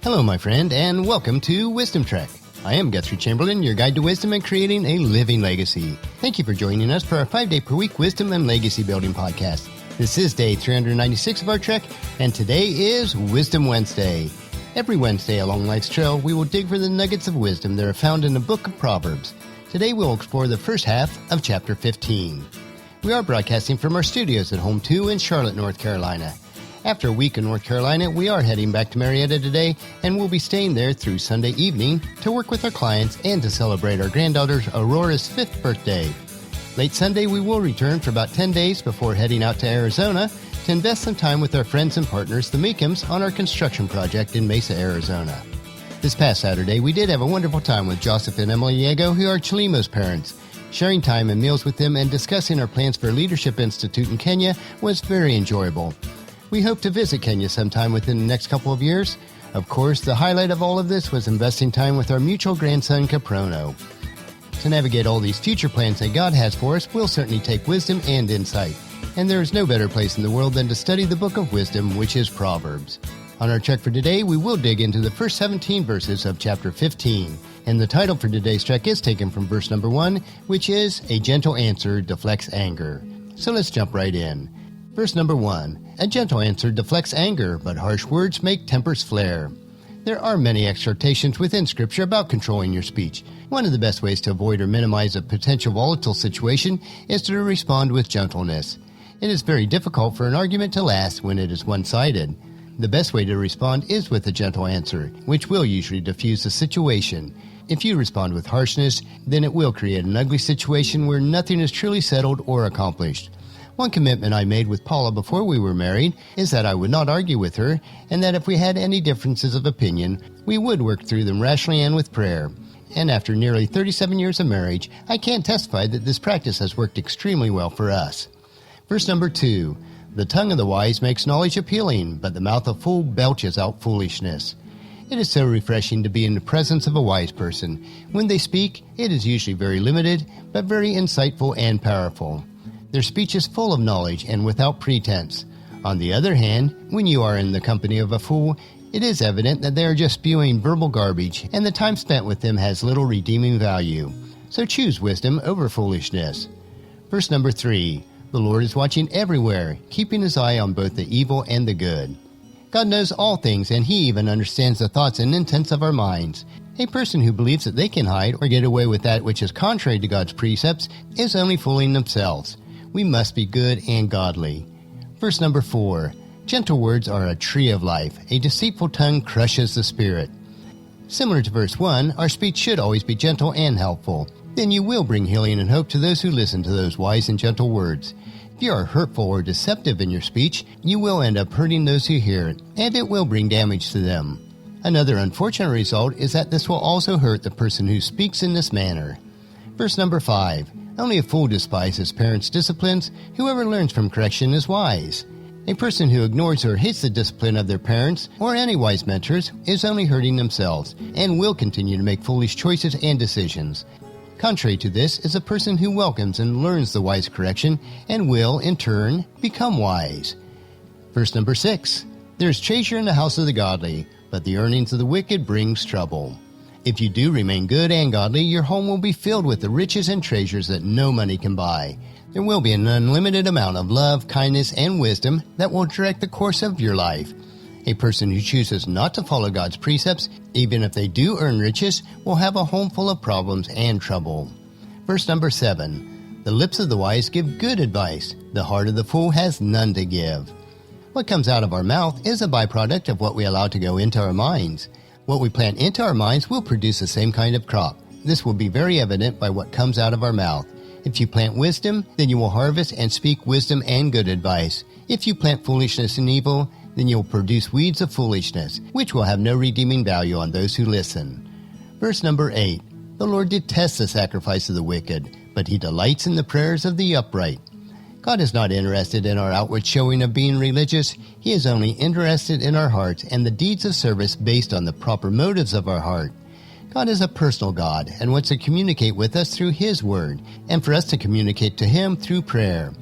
Hello, my friend, and welcome to Wisdom Trek. I am Guthrie Chamberlain, your guide to wisdom and creating a living legacy. Thank you for joining us for our 5-day-per-week Wisdom and Legacy Building podcast. This is day 396 of our trek, and today is Wisdom Wednesday. Every Wednesday along life's trail, we will dig for the nuggets of wisdom that are found in the book of Proverbs. Today, we'll explore the first half of chapter 15. We are broadcasting from our studios at Home 2 in Charlotte, North Carolina. After a week in North Carolina, we are heading back to Marietta today, and we'll be staying there through Sunday evening to work with our clients and to celebrate our granddaughter Aurora's 5th birthday. Late Sunday, we will return for about 10 days before heading out to Arizona to invest some time with our friends and partners, the Meekums, on our construction project in Mesa, Arizona. This past Saturday, we did have a wonderful time with Joseph and Emily Diego, who are Chilimo's parents. Sharing time and meals with them and discussing our plans for Leadership Institute in Kenya was very enjoyable. We hope to visit Kenya sometime within the next couple of years. Of course, the highlight of all of this was investing time with our mutual grandson, Caprono. To navigate all these future plans that God has for us, we'll certainly take wisdom and insight. And there is no better place in the world than to study the book of wisdom, which is Proverbs. On our trek for today, we will dig into the first 17 verses of chapter 15. And the title for today's trek is taken from verse number 1, which is, "A gentle answer deflects anger." So let's jump right in. Verse number 1, "A gentle answer deflects anger, but harsh words make tempers flare." There are many exhortations within Scripture about controlling your speech. One of the best ways to avoid or minimize a potential volatile situation is to respond with gentleness. It is very difficult for an argument to last when it is one-sided. The best way to respond is with a gentle answer, which will usually diffuse the situation. If you respond with harshness, then it will create an ugly situation where nothing is truly settled or accomplished. One commitment I made with Paula before we were married is that I would not argue with her, and that if we had any differences of opinion, we would work through them rationally and with prayer. And after nearly 37 years of marriage, I can testify that this practice has worked extremely well for us. Verse number 2, "The tongue of the wise makes knowledge appealing, but the mouth of fool belches out foolishness." It is so refreshing to be in the presence of a wise person. When they speak, it is usually very limited, but very insightful and powerful. Their speech is full of knowledge and without pretense. On the other hand, when you are in the company of a fool, it is evident that they are just spewing verbal garbage, and the time spent with them has little redeeming value. So choose wisdom over foolishness. Verse number 3, "The Lord is watching everywhere, keeping his eye on both the evil and the good." God knows all things, and he even understands the thoughts and intents of our minds. A person who believes that they can hide or get away with that which is contrary to God's precepts is only fooling themselves. We must be good and godly. Verse number 4, "Gentle words are a tree of life. A deceitful tongue crushes the spirit." Similar to verse 1, our speech should always be gentle and helpful. Then you will bring healing and hope to those who listen to those wise and gentle words. If you are hurtful or deceptive in your speech, you will end up hurting those who hear it, and it will bring damage to them. Another unfortunate result is that this will also hurt the person who speaks in this manner. Verse number 5, "Only a fool despises parents' disciplines. Whoever learns from correction is wise." A person who ignores or hates the discipline of their parents or any wise mentors is only hurting themselves and will continue to make foolish choices and decisions. Contrary to this is a person who welcomes and learns the wise correction and will, in turn, become wise. Verse number 6, "There is treasure in the house of the godly, but the earnings of the wicked brings trouble." If you do remain good and godly, your home will be filled with the riches and treasures that no money can buy. There will be an unlimited amount of love, kindness, and wisdom that will direct the course of your life. A person who chooses not to follow God's precepts, even if they do earn riches, will have a home full of problems and trouble. Verse number 7, "The lips of the wise give good advice. The heart of the fool has none to give." What comes out of our mouth is a byproduct of what we allow to go into our minds. What we plant into our minds will produce the same kind of crop. This will be very evident by what comes out of our mouth. If you plant wisdom, then you will harvest and speak wisdom and good advice. If you plant foolishness and evil, then you will produce weeds of foolishness, which will have no redeeming value on those who listen. Verse number 8, "The Lord detests the sacrifice of the wicked, but he delights in the prayers of the upright." God is not interested in our outward showing of being religious. He is only interested in our hearts and the deeds of service based on the proper motives of our heart. God is a personal God and wants to communicate with us through his word, and for us to communicate to him through prayer.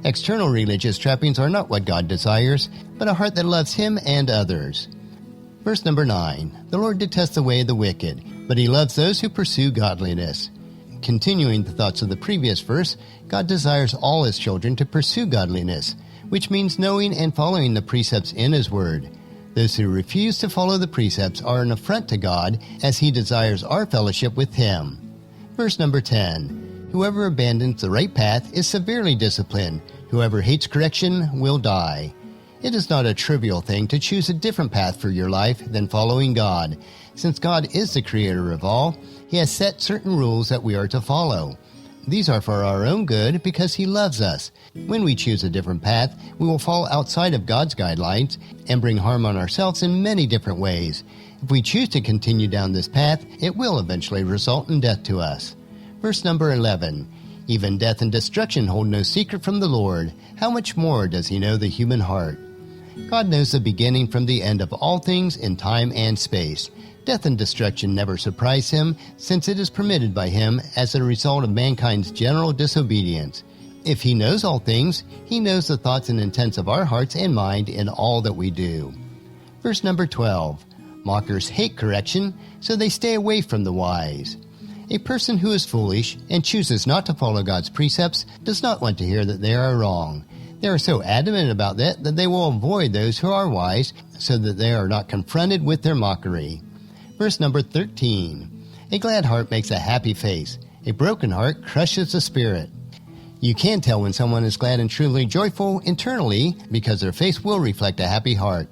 External religious trappings are not what God desires, but a heart that loves him and others. Verse number 9, the Lord detests the way of the wicked, but he loves those who pursue godliness. Continuing the thoughts of the previous verse, God desires all his children to pursue godliness, which means knowing and following the precepts in his word. Those who refuse to follow the precepts are an affront to God, as he desires our fellowship with him. Verse number 10, whoever abandons the right path is severely disciplined. Whoever hates correction will die. It is not a trivial thing to choose a different path for your life than following God. Since God is the creator of all, he has set certain rules that we are to follow. These are for our own good because he loves us. When we choose a different path, we will fall outside of God's guidelines and bring harm on ourselves in many different ways. If we choose to continue down this path, it will eventually result in death to us. Verse number 11, even death and destruction hold no secret from the Lord. How much more does he know the human heart? God knows the beginning from the end of all things in time and space. Death and destruction never surprise him, since it is permitted by him as a result of mankind's general disobedience. If he knows all things, he knows the thoughts and intents of our hearts and mind in all that we do. Verse number 12, mockers hate correction, so they stay away from the wise. A person who is foolish and chooses not to follow God's precepts does not want to hear that they are wrong. They are so adamant about that they will avoid those who are wise so that they are not confronted with their mockery. Verse number 13, a glad heart makes a happy face. A broken heart crushes the spirit. You can tell when someone is glad and truly joyful internally because their face will reflect a happy heart.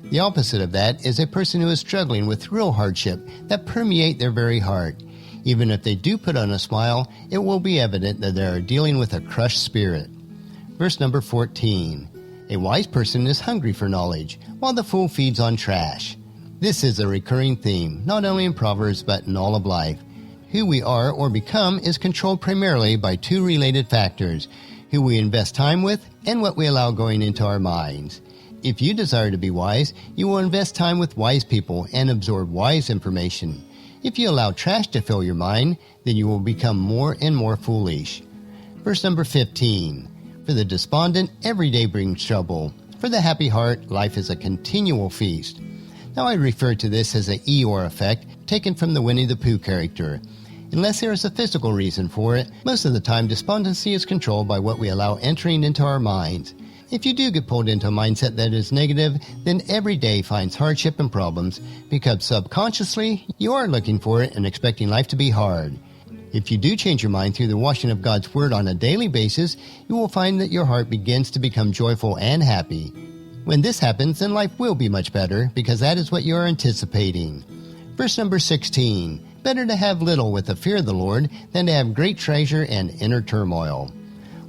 The opposite of that is a person who is struggling with real hardship that permeate their very heart. Even if they do put on a smile, it will be evident that they are dealing with a crushed spirit. Verse number 14, a wise person is hungry for knowledge, while the fool feeds on trash. This is a recurring theme, not only in Proverbs but in all of life. Who we are or become is controlled primarily by two related factors, who we invest time with and what we allow going into our minds. If you desire to be wise, you will invest time with wise people and absorb wise information. If you allow trash to fill your mind, then you will become more and more foolish. Verse number 15, for the despondent, every day brings trouble. For the happy heart, life is a continual feast. Now I refer to this as an Eeyore effect, taken from the Winnie the Pooh character. Unless there is a physical reason for it, most of the time despondency is controlled by what we allow entering into our minds. If you do get pulled into a mindset that is negative, then every day finds hardship and problems, because subconsciously you are looking for it and expecting life to be hard. If you do change your mind through the washing of God's Word on a daily basis, you will find that your heart begins to become joyful and happy. When this happens, then life will be much better, because that is what you are anticipating. Verse number 16, better to have little with the fear of the Lord than to have great treasure and inner turmoil.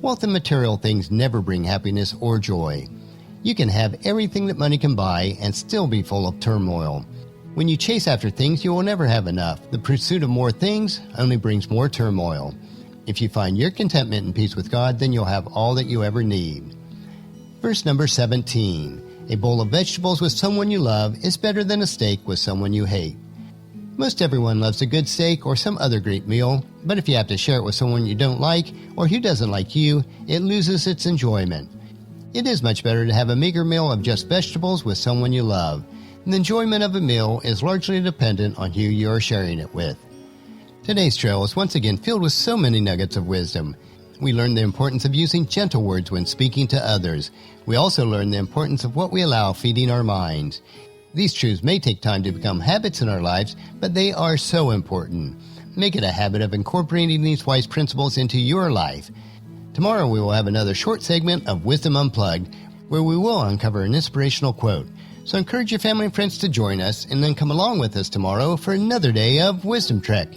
Wealth and material things never bring happiness or joy. You can have everything that money can buy and still be full of turmoil. When you chase after things, you will never have enough. The pursuit of more things only brings more turmoil. If you find your contentment and peace with God, then you'll have all that you ever need. Verse number 17, a bowl of vegetables with someone you love is better than a steak with someone you hate. Most everyone loves a good steak or some other great meal, but if you have to share it with someone you don't like or who doesn't like you, it loses its enjoyment. It is much better to have a meager meal of just vegetables with someone you love. The enjoyment of a meal is largely dependent on who you are sharing it with. Today's trail is once again filled with so many nuggets of wisdom. We learn the importance of using gentle words when speaking to others. We also learn the importance of what we allow feeding our minds. These truths may take time to become habits in our lives, but they are so important. Make it a habit of incorporating these wise principles into your life. Tomorrow we will have another short segment of Wisdom Unplugged, where we will uncover an inspirational quote. So encourage your family and friends to join us, and then come along with us tomorrow for another day of Wisdom Trek,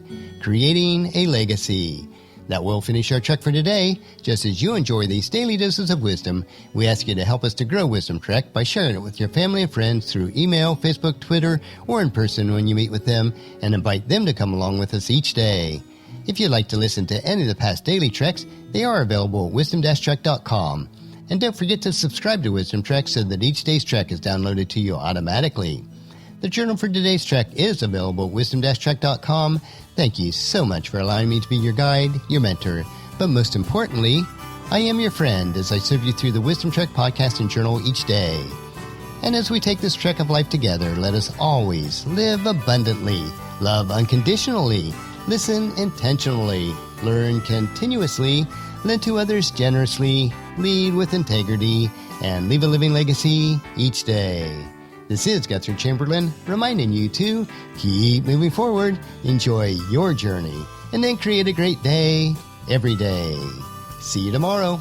Creating a Legacy. That will finish our trek for today. Just as you enjoy these daily doses of wisdom, we ask you to help us to grow Wisdom Trek by sharing it with your family and friends through email, Facebook, Twitter, or in person when you meet with them, and invite them to come along with us each day. If you'd like to listen to any of the past daily treks, they are available at wisdom-trek.com. And don't forget to subscribe to Wisdom Trek so that each day's trek is downloaded to you automatically. The journal for today's trek is available at wisdom-trek.com. Thank you so much for allowing me to be your guide, your mentor, but most importantly, I am your friend as I serve you through the Wisdom Trek podcast and journal each day. And as we take this trek of life together, let us always live abundantly, love unconditionally, listen intentionally, learn continuously, lend to others generously, lead with integrity, and leave a living legacy each day. This is Guthrie Chamberlain reminding you to keep moving forward, enjoy your journey, and then create a great day every day. See you tomorrow.